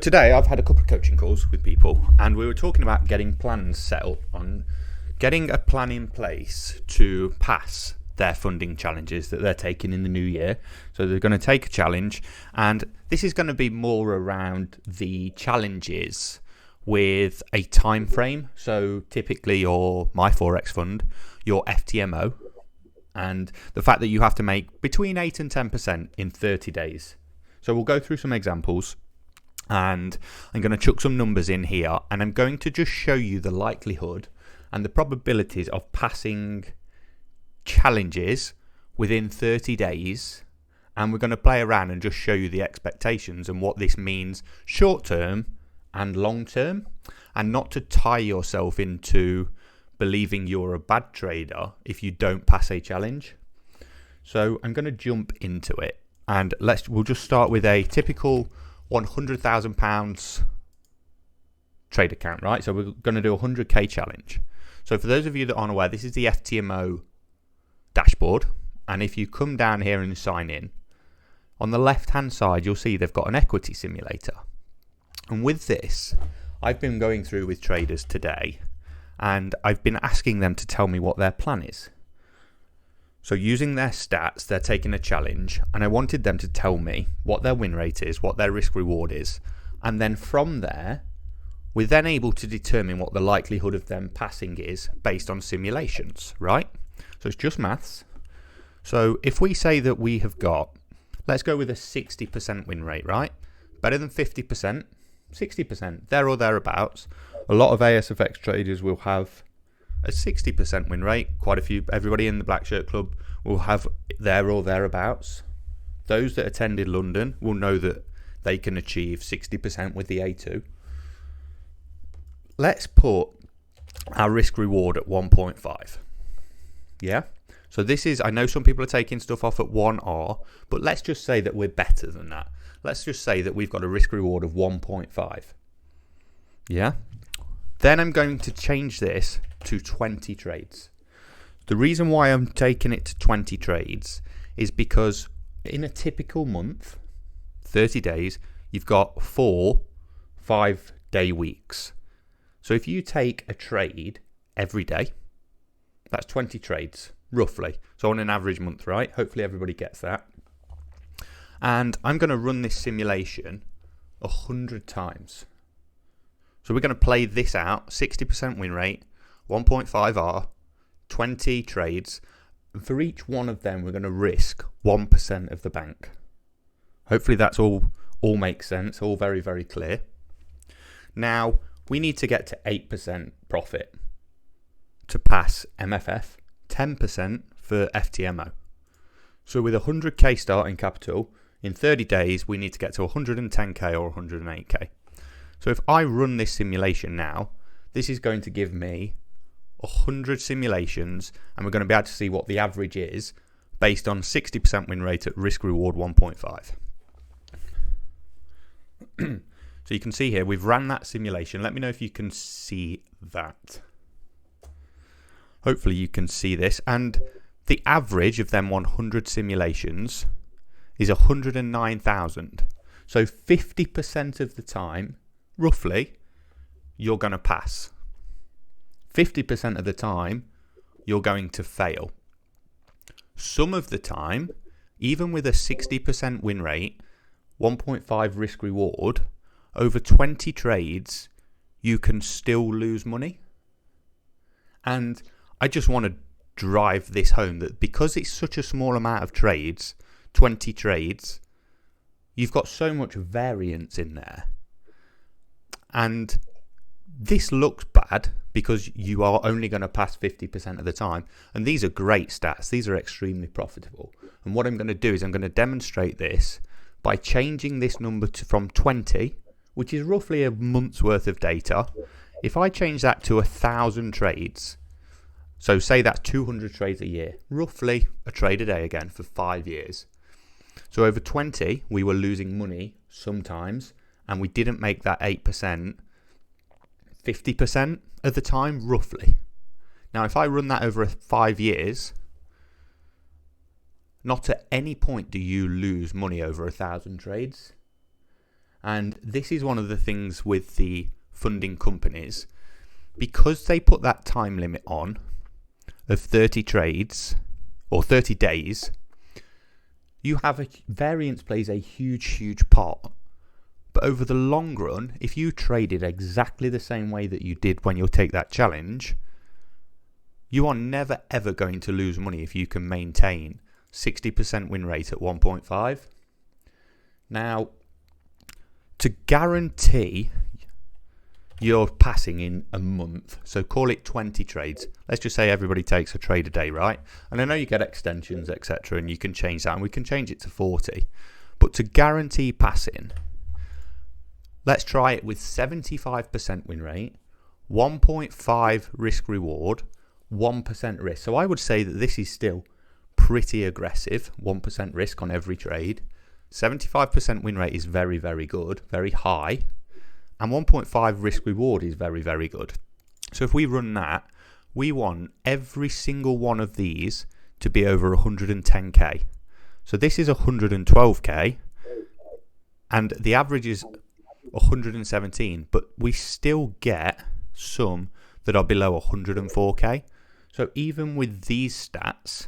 Today I've had a couple of coaching calls with people and we were talking about getting plans set up on getting a plan in place to pass their funding challenges that they're taking in the new year. So they're going to take a challenge, and this is going to be more around the challenges with a time frame. So typically your myforex fund, your FTMO, and the fact that you have to make between 8 and 10% in 30 days. So we'll go through some examples. And I'm going to chuck some numbers in here, and I'm going to just show you the likelihood and the probabilities of passing challenges within 30 days. And we're going to play around and just show you the expectations and what this means short term and long term, and not to tie yourself into believing you're a bad trader if you don't pass a challenge. So I'm going to jump into it, and we'll just start with a typical £100,000 trade account, right? So we're going to do a 100k challenge. So for those of you that aren't aware, this is the FTMO dashboard. And if you come down here and sign in, on the left hand side, you'll see they've got an equity simulator. And with this, I've been going through with traders today, and I've been asking them to tell me what their plan is. So using their stats, they're taking a challenge, and I wanted them to tell me what their win rate is, what their risk reward is, and then from there, we're then able to determine what the likelihood of them passing is based on simulations, right? So it's just maths. So if we say that we have got, let's go with a 60% win rate, right? Better than 50%, 60%, there or thereabouts. A lot of ASFX traders will have a 60% win rate. Quite a few, everybody in the Black Shirt Club will have there or thereabouts. Those that attended London will know that they can achieve 60% with the A2. Let's put our risk reward at 1.5. Yeah? So this is, I know some people are taking stuff off at 1R, but let's just say that we're better than that. Let's just say that we've got a risk reward of 1.5. Yeah? Then I'm going to change this to 20 trades. The reason why I'm taking it to 20 trades is because in a typical month, 30 days, you've got 4 5-day weeks. So if you take a trade every day, that's 20 trades, roughly. So on an average month, right? Hopefully everybody gets that. And I'm going to run this simulation 100 times. So we're going to play this out, 60% win rate, 1.5R, 20 trades. And for each one of them, we're going to risk 1% of the bank. Hopefully that's all makes sense, all very, very clear. Now, we need to get to 8% profit to pass MFF, 10% for FTMO. So with 100k starting capital, in 30 days, we need to get to 110k or 108k. So if I run this simulation now, this is going to give me 100 simulations, and we're going to be able to see what the average is based on 60% win rate at risk reward 1.5. So you can see here, we've ran that simulation. Let me know if you can see that. Hopefully you can see this. And the average of them 100 simulations is 109,000. So 50% of the time, roughly, you're going to pass. 50% of the time, you're going to fail. Some of the time, even with a 60% win rate, 1.5 risk reward, over 20 trades, you can still lose money. And I just want to drive this home that because it's such a small amount of trades, 20 trades, you've got so much variance in there. And this looks bad because you are only going to pass 50% of the time. And these are great stats. These are extremely profitable. And what I'm going to do is I'm going to demonstrate this by changing this number from 20, which is roughly a month's worth of data. If I change that to 1,000 trades, so say that's 200 trades a year, roughly a trade a day again for 5 years. So over 20, we were losing money sometimes, and we didn't make that 8%, 50% of the time, roughly. Now, if I run that over 5 years, not at any point do you lose money over 1,000 trades. And this is one of the things with the funding companies, because they put that time limit on of 30 trades or 30 days, variance plays a huge part. But over the long run, if you traded exactly the same way that you did when you take that challenge, you are never ever going to lose money if you can maintain 60% win rate at 1.5. Now, to guarantee you're passing in a month, so call it 20 trades. Let's just say everybody takes a trade a day, right? And I know you get extensions, etc., and you can change that, and we can change it to 40. But to guarantee passing, let's try it with 75% win rate, 1.5 risk reward, 1% risk. So I would say that this is still pretty aggressive, 1% risk on every trade. 75% win rate is very, very good, very high. And 1.5 risk reward is very, very good. So if we run that, we want every single one of these to be over 110k. So this is 112k, and the average is 117, but we still get some that are below 104k. So even with these stats,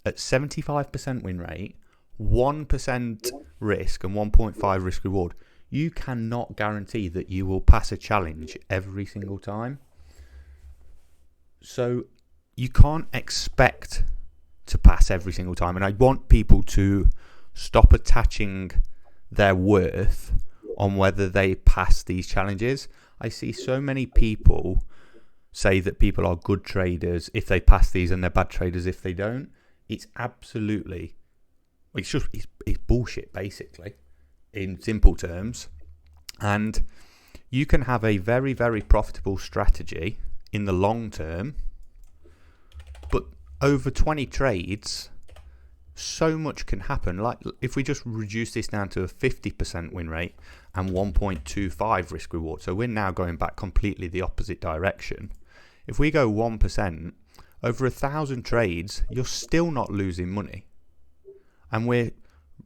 at 75% win rate, 1% risk and 1.5 risk reward, you cannot guarantee that you will pass a challenge every single time. So you can't expect to pass every single time. And I want people to stop attaching their worth on whether they pass these challenges. I see so many people say that people are good traders if they pass these and they're bad traders if they don't. It's absolutely, it's bullshit, basically, in simple terms. And you can have a very, very profitable strategy in the long term, but over 20 trades, so much can happen. Like if we just reduce this down to a 50% win rate and 1.25 risk reward, so we're now going back completely the opposite direction. If we go 1%, over 1,000 trades, you're still not losing money. And we're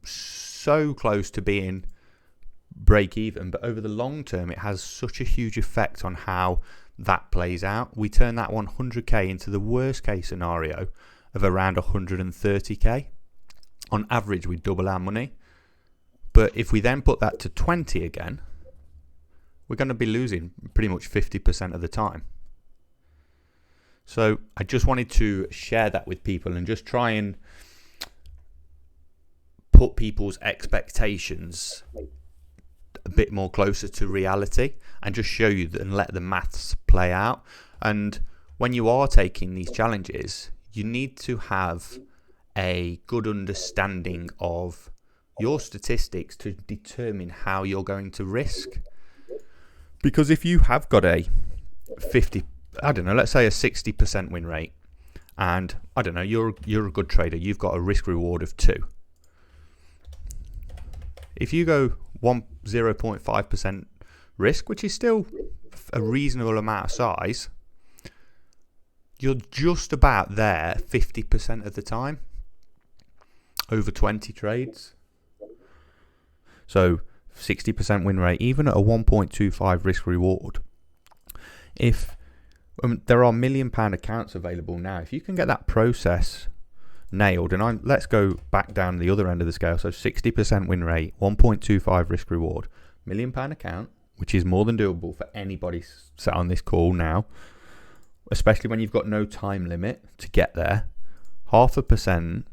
so close to being break even, but over the long term, it has such a huge effect on how that plays out. We turn that 100k into the worst case scenario of around 130k. On average, we double our money. But if we then put that to 20 again, we're going to be losing pretty much 50% of the time. So I just wanted to share that with people and just try and put people's expectations a bit more closer to reality and just show you that and let the maths play out. And when you are taking these challenges, you need to have a good understanding of your statistics to determine how you're going to risk. Because if you have got a 50, I don't know, let's say a 60% win rate, and I don't know, you're a good trader, you've got a risk reward of 2. If you go 0.5% risk, which is still a reasonable amount of size, you're just about there 50% of the time over 20 trades. So 60% win rate, even at a 1.25 risk reward. If there are £1 million accounts available now, if you can get that process nailed, and let's go back down the other end of the scale, so 60% win rate, 1.25 risk reward, £1 million account, which is more than doable for anybody sat on this call now, especially when you've got no time limit to get there. 0.5%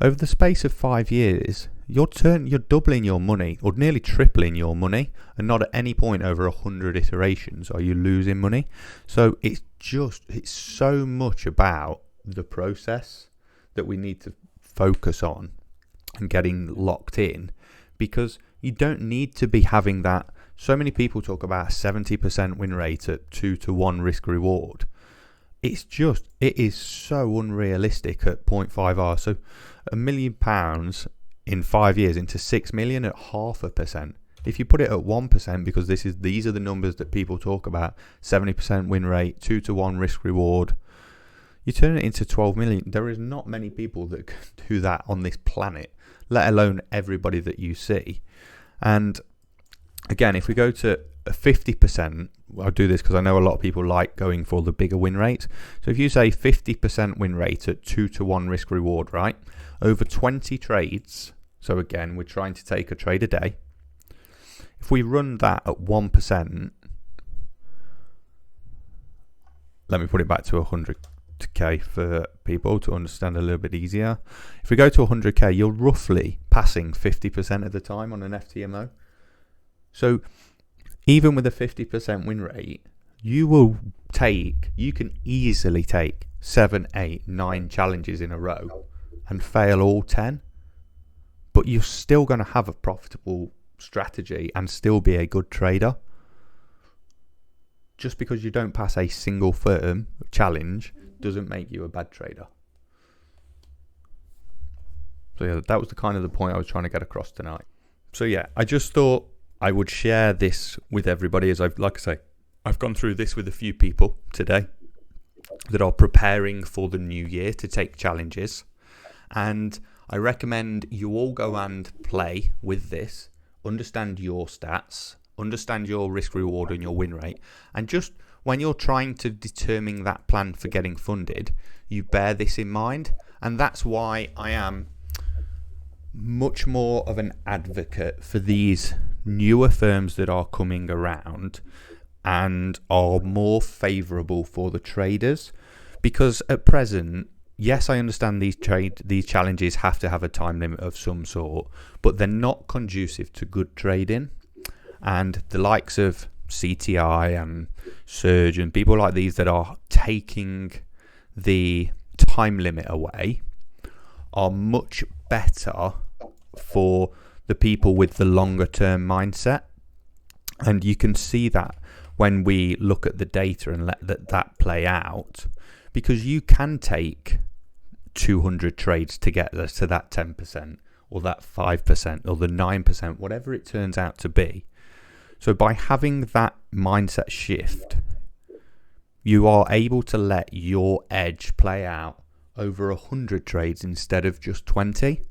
over the space of 5 years, you're doubling your money or nearly tripling your money, and not at any point over 100 iterations are you losing money. So it's so much about the process that we need to focus on and getting locked in, because you don't need to be having that. So many people talk about 70% win rate at 2-to-1 risk reward. It is so unrealistic at 0.5R. So £1 million in 5 years into 6 million at 0.5%. If you put it at 1%, because these are the numbers that people talk about, 70% win rate, 2-to-1 risk reward, you turn it into 12 million. There is not many people that can do that on this planet, let alone everybody that you see. And again, if we go to 50%, I'll do this because I know a lot of people like going for the bigger win rates. So if you say 50% win rate at 2-to-1 risk reward, right? Over 20 trades. So again, we're trying to take a trade a day. If we run that at 1%, let me put it back to 100k for people to understand a little bit easier. If we go to 100k, you're roughly passing 50% of the time on an FTMO. So even with a 50% win rate, you can easily take 7, 8, 9 challenges in a row and fail all 10. But you're still going to have a profitable strategy and still be a good trader. Just because you don't pass a single firm challenge doesn't make you a bad trader. So yeah, that was the kind of the point I was trying to get across tonight. So yeah, I just thought I would share this with everybody, as like I say, I've gone through this with a few people today that are preparing for the new year to take challenges, and I recommend you all go and play with this, understand your stats, understand your risk reward and your win rate, and just when you're trying to determine that plan for getting funded, you bear this in mind. And that's why I am much more of an advocate for these newer firms that are coming around and are more favorable for the traders, because at present, yes, I understand these challenges have to have a time limit of some sort, but they're not conducive to good trading. And the likes of CTI and Surge and people like these that are taking the time limit away are much better for the people with the longer term mindset. And you can see that when we look at the data and let that play out, because you can take 200 trades to get us to that 10% or that 5% or the 9%, whatever it turns out to be. So by having that mindset shift, you are able to let your edge play out over 100 trades instead of just 20.